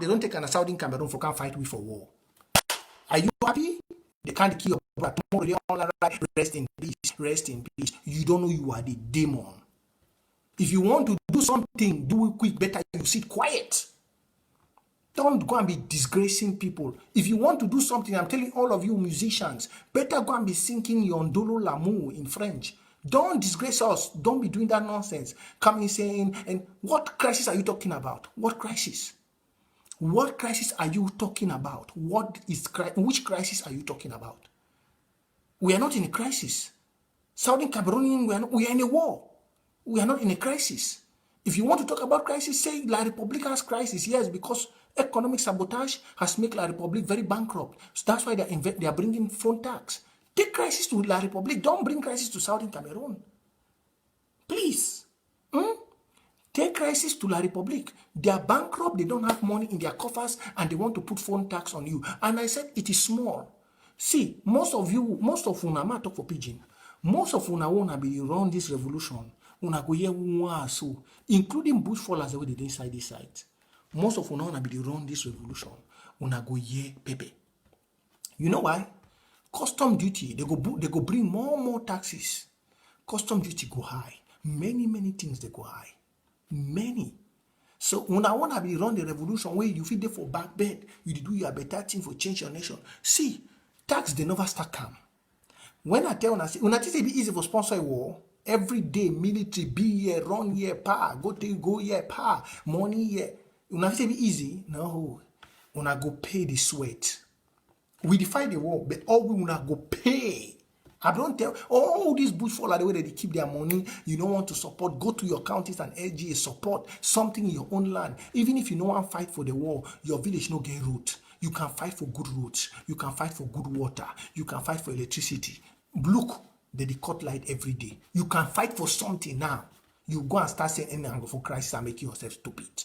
They don't take an Southern Cameroon for can't fight with for war. Are you happy? They can't kill your brother. Tomorrow they all right, rest in peace, rest in peace. You don't know you are the demon. If you want to do something, do it quick, better you sit quiet. Don't go and be disgracing people. If you want to do something, I'm telling all of you musicians, better go and be singing your Ndolo L'amour in French. Don't disgrace us. Don't be doing that nonsense. Coming saying, and what crisis are you talking about? What crisis? What crisis are you talking about? Which crisis are you talking about? We are not in a crisis. Southern Cameroon, we are in a war. We are not in a crisis. If you want to talk about crisis, say La Republique has crisis. Yes, because economic sabotage has made La Republique very bankrupt. So that's why they are bringing phone tax. Take crisis to La Republique. Don't bring crisis to Southern Cameroon. Please. Take crisis to La Republique. They are bankrupt. They don't have money in their coffers and they want to put phone tax on you. And I said it is small. See, most of una, I'm talk for pidgin. Most of una wanna be run this revolution. Una go here so, including bush fallers the way they dey inside this site. Most of una wanna be run this revolution. Una go here, pepe. You know why? Custom duty, they go bring more taxes. Custom duty go high. Many things they go high. Many. So when I want to be run the revolution where you feel there for back bed, you do your better thing for change your nation. See, tax they never start come. When I tell una say it be easy for sponsor a war, every day military be here, run here, go here, money here. Una say be easy? No. Una go pay the sweat. We defy the war, but all we una go pay. I don't tell all these bushfall are the way that they keep their money. You don't want to support. Go to your counties and LGA, support something in your own land. Even if you don't want to fight for the war, your village no get road. You can fight for good roads. You can fight for good water. You can fight for electricity. Look, they cut light every day. You can fight for something now. You go and start saying any angle for crisis and making yourself stupid.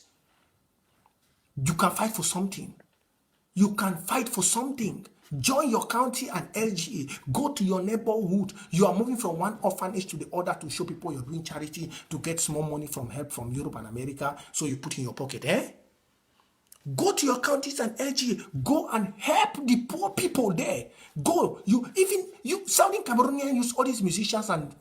You can fight for something. You can fight for something. Join your county and LGA. Go to your neighborhood. You are moving from one orphanage to the other to show people you're doing charity to get small money from help from Europe and America. So you put in your pocket, Go to your counties and LGA. Go and help the poor people there. Go. You Southern Cameroonian use all these musicians and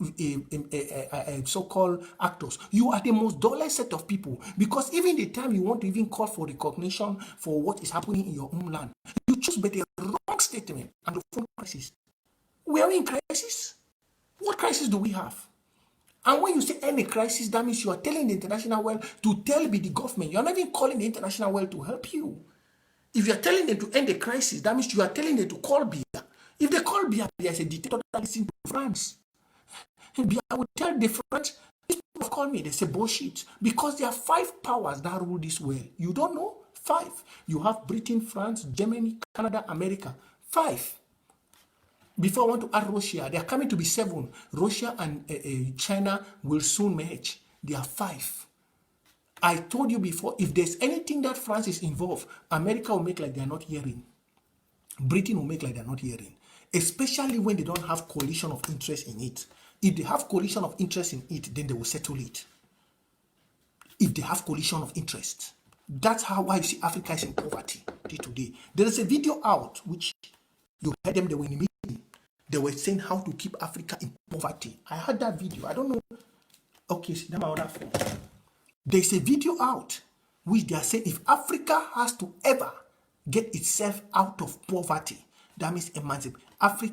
so-called actors. You are the most dullest set of people, because even the time you want to even call for recognition for what is happening in your own land, you choose but the wrong statement and the phone crisis. We are in crisis. What crisis do we have? And when you say end a crisis, that means you are telling the international world to tell the government. You are not even calling the international world to help you. If you are telling them to end the crisis, that means you are telling them to call Biya. If they call Biya, Biya is a dictator that listens to France. Biya would tell the French, these people call me, they say bullshit. Because there are 5 powers that rule this world. You don't know? 5. You have Britain, France, Germany, Canada, America. 5. Before I want to add Russia, they are coming to be 7. Russia and China will soon merge. They are 5. I told you before, if there's anything that France is involved, America will make like they're not hearing. Britain will make like they're not hearing. Especially when they don't have coalition of interest in it. If they have coalition of interest in it, then they will settle it. If they have coalition of interest. That's how I see Africa is in poverty today. There is a video out which you heard them, they were in a meeting. They were saying how to keep Africa in poverty. I heard that video. I don't know. Okay, see, that's my other phone. There's a video out which they are saying if Africa has to ever get itself out of poverty, that means emancipate.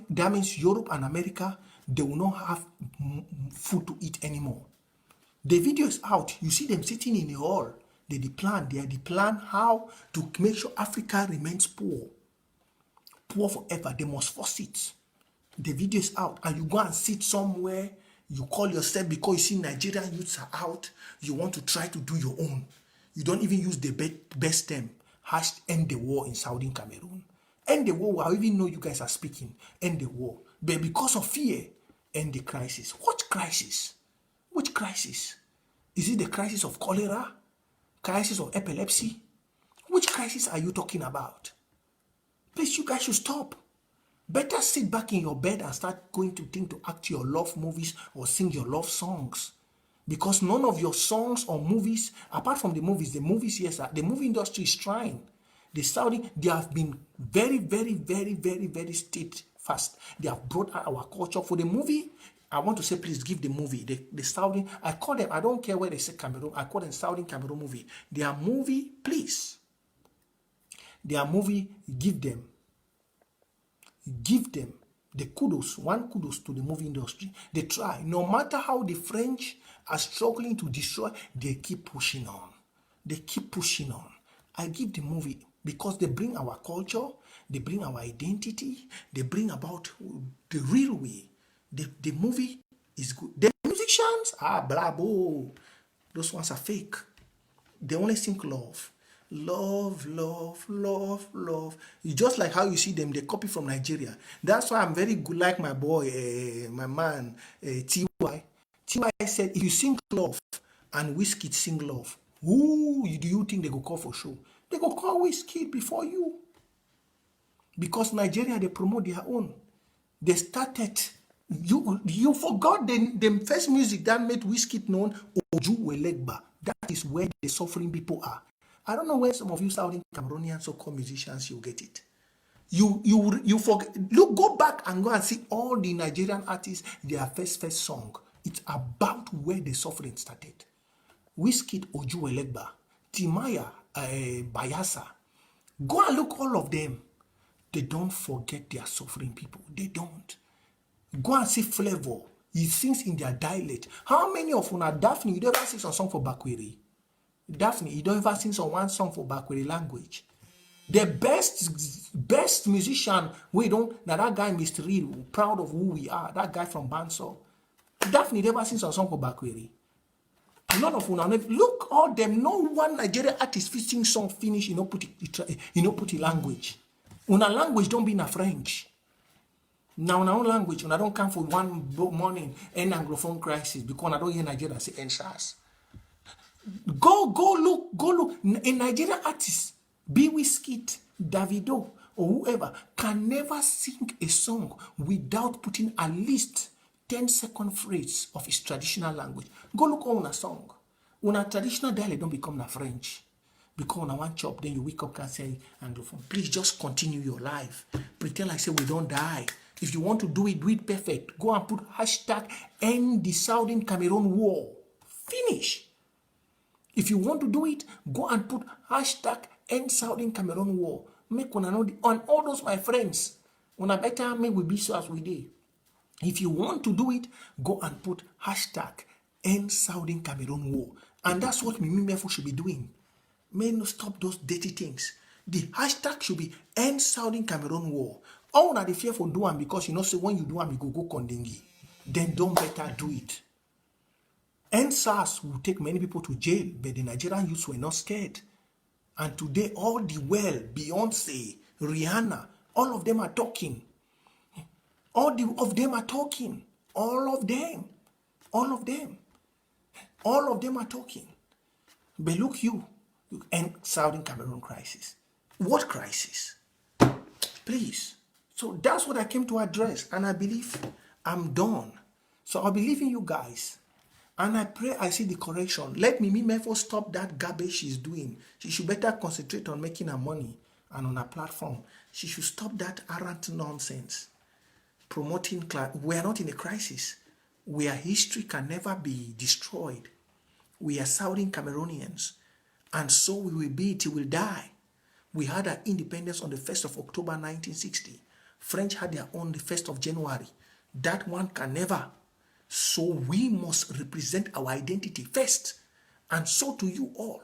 That means Europe and America, they will not have food to eat anymore. The video is out. You see them sitting in a hall. They are the plan how to make sure Africa remains poor. Poor forever. They must force it. The video is out, and you go and sit somewhere, you call yourself, because you see Nigerian youths are out, you want to try to do your own. You don't even use the best term. End the war in Southern Cameroon. End the war, I even know you guys are speaking. End the war. But because of fear, end the crisis. What crisis? Which crisis? Is it the crisis of cholera? Crisis of epilepsy? Which crisis are you talking about? Please, you guys should stop. Better sit back in your bed and start going to think to act your love movies or sing your love songs. Because none of your songs or movies, apart from the movies, yes, the movie industry is trying. They have been very, very, very, very, very steadfast. They have brought out our culture. For the movie, I want to say, please give the movie. The Saudi, I call them, I don't care where they say Cameroon, I call them Saudi Cameroon movie. Their movie, please. Their movie, give them the kudos to the movie industry. They try. No matter how the French are struggling to destroy, they keep pushing on. I give the movie because they bring our culture, they bring our identity, they bring about the real way. The movie is good. The musicians, blah, blah. Those ones are fake. They only sing love. Love. It's just like how you see them, they copy from Nigeria. That's why I'm very good, like my boy, my man, T.Y. T.Y. said, if you sing love and Wizkid sing love, who do you think they go call for show? They go call Wizkid before you. Because Nigeria, they promote their own. They started, you forgot the first music that made Wizkid known, Oju Welegba. That is where the suffering people are. I don't know where some of you Southern Cameroonian so-called musicians, you get it. You forget. Look, go back and go and see all the Nigerian artists, their first song. It's about where the suffering started. Wizkid, Oju Welegba, Timaya, Bayasa. Go and look all of them. They don't forget their suffering people. They don't. Go and see Flavor. He sings in their dialect. How many of you are Daphne? You don't ever sing a song for Bakweri. Daphne, you don't ever sing one song for Bakweri language. The best musician, we don't, now that guy Mr. Real, proud of who we are, that guy from Banso. Daphne never sings a song for Bakweri. None of you look all them, no one Nigerian artist sing song finish, put it language. Una language don't be in a French. Now, our own language, when I don't come for one morning, end Anglophone crisis, because I don't hear Nigeria say NSAS. Go look. A Nigerian artist, be Wizkid, Davido, or whoever, can never sing a song without putting at least 10-second phrase of his traditional language. Go look on a song. When a traditional dialect don't become a French. Because on one chop, then you wake up and say Anglophone. Please just continue your life. Pretend like say we don't die. If you want to do it perfect. Go and put hashtag end the Southern Cameroon war. Finish. If you want to do it, go and put hashtag end Southern Cameroon war. Make one another on all those my friends. When I better make we be so as we did. If you want to do it, go and put hashtag end Southern Cameroon war. And that's what Mimi Mefo should be doing. May not stop those dirty things. The hashtag should be end Southern Cameroon war. All that the fear for do one because you know say when you do one, you go condemn. Then don't better do it. End SARS will take many people to jail, but the Nigerian youths were not scared. And today, all the well, Beyonce, Rihanna, all of them are talking. All of them are talking. All of them. All of them. All of them are talking. But look you end Southern Cameroon crisis. What crisis? Please. So that's what I came to address. And I believe I'm done. So I believe in you guys. And I pray I see the correction. Let Mimi Mefo stop that garbage she's doing. She should better concentrate on making her money and on her platform. She should stop that arrant nonsense. Promoting class. We are not in a crisis. Where history can never be destroyed. We are Southern Cameroonians. And so we will be till we die. We had our independence on the 1st of October 1960. French had their own the 1st of January. That one can never. So we must represent our identity first. And so to you all.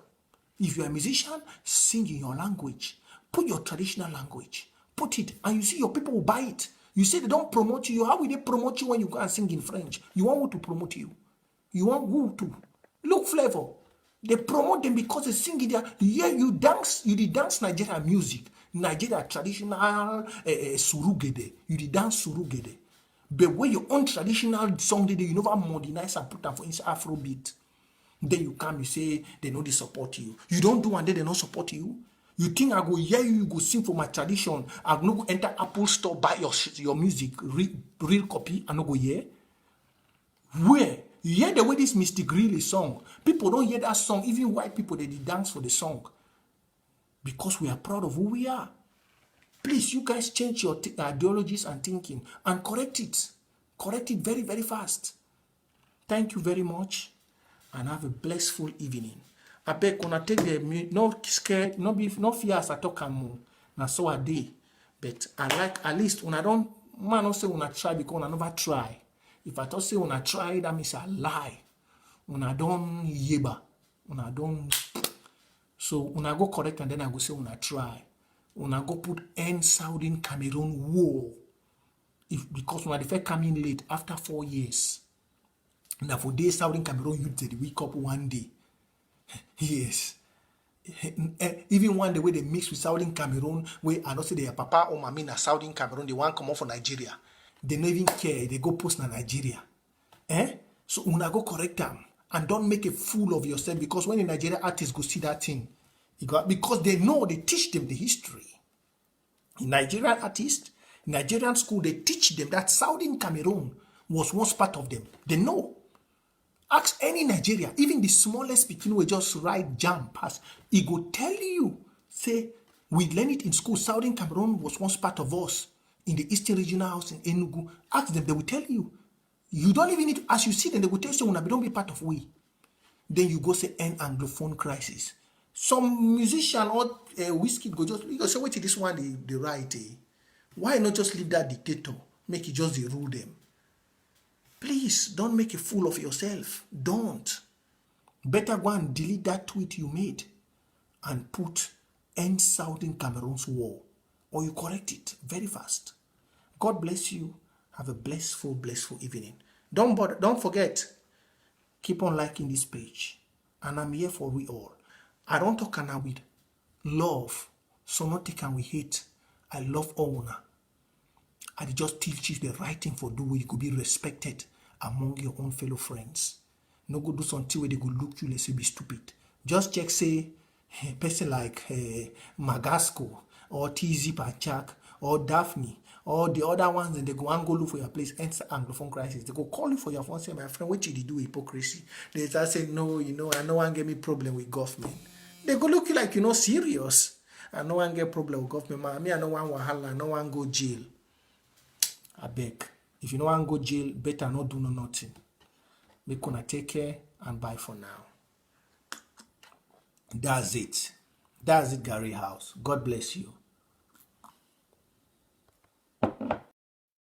If you're a musician, sing in your language. Put your traditional language. Put it. And you see your people will buy it. You say they don't promote you. How will they promote you when you go and sing in French? You want who to promote you? You want who to? Look Flavor. They promote them because they sing in there. Yeah, you dance Nigerian music. Nigeria traditional surugede. You did dance surugede. But when your own traditional song, you never modernize and put them for inside Afrobeat. Then you come, you say, they know they support you. You don't do and then they don't support you. You think I go hear you go sing for my tradition. I no go enter Apple store, buy your music, real copy, and no go hear. Where? You hear the way this Mystic really song. People don't hear that song. Even white people, they dance for the song. Because we are proud of who we are. Please, you guys change your ideologies and thinking and correct it. Correct it very, very fast. Thank you very much and have a blissful evening. I beg when I take the not scared, not fear as I talk more. Now so a day. But I like at least when I don't man not say when I try because I never try. If I don't say when I try, that means I lie. When I don't yeba. When I don't so when I go correct and then I go say when I try. When I go put end Southern Cameroon war. Because when I first come in late after 4 years. Now for days Southern Cameroon youth they wake up one day. Yes. Even one the way they mix with Southern Cameroon, where I don't say their papa or mommy na Southern Cameroon, they want come off for Nigeria. They don't even care, they go post na Nigeria. So when I go correct them and don't make a fool of yourself because when the Nigerian artists go see that thing, because they know they teach them the history. Nigerian artists, Nigerian school, they teach them that Southern Cameroon was once part of them. They know. Ask any Nigeria, even the smallest people will just write jam pass. He go tell you, say, we learn it in school. Southern Cameroon was once part of us in the Eastern Regional House in Enugu. Ask them, they will tell you. You don't even need to, as you see them, they will tell you, when don't be part of we. Then you go say, end Anglophone crisis. Some musician or whiskey go just, you go say, wait till this one, they write. Why not just leave that dictator? Make it just the rule them. Please, don't make a fool of yourself. Don't. Better go and delete that tweet you made and put end Southern Cameroon's war. Or you correct it very fast. God bless you. Have a blissful evening. Don't forget, keep on liking this page. And I'm here for we all. I don't talk now with love. So not take and we hate. I love honor. I just teach you the right thing for do where you could be respected among your own fellow friends. No go do something where they go look you, let's say be stupid. Just check, say, a person like Magasco or TZ Pachak or Daphne or the other ones, and they go and go look for your place, enter Anglophone crisis. They go call you for your phone, say, my friend, what did you do hypocrisy? They just say, no, I know one gave me problem with government. They go look you like you know serious. And no one get problem with government. Me, I no one wahala, no one go jail. I beg. If you no one go jail, better not do nothing. Make una take care and bye for now. That's it. That's it, Gary House. God bless you.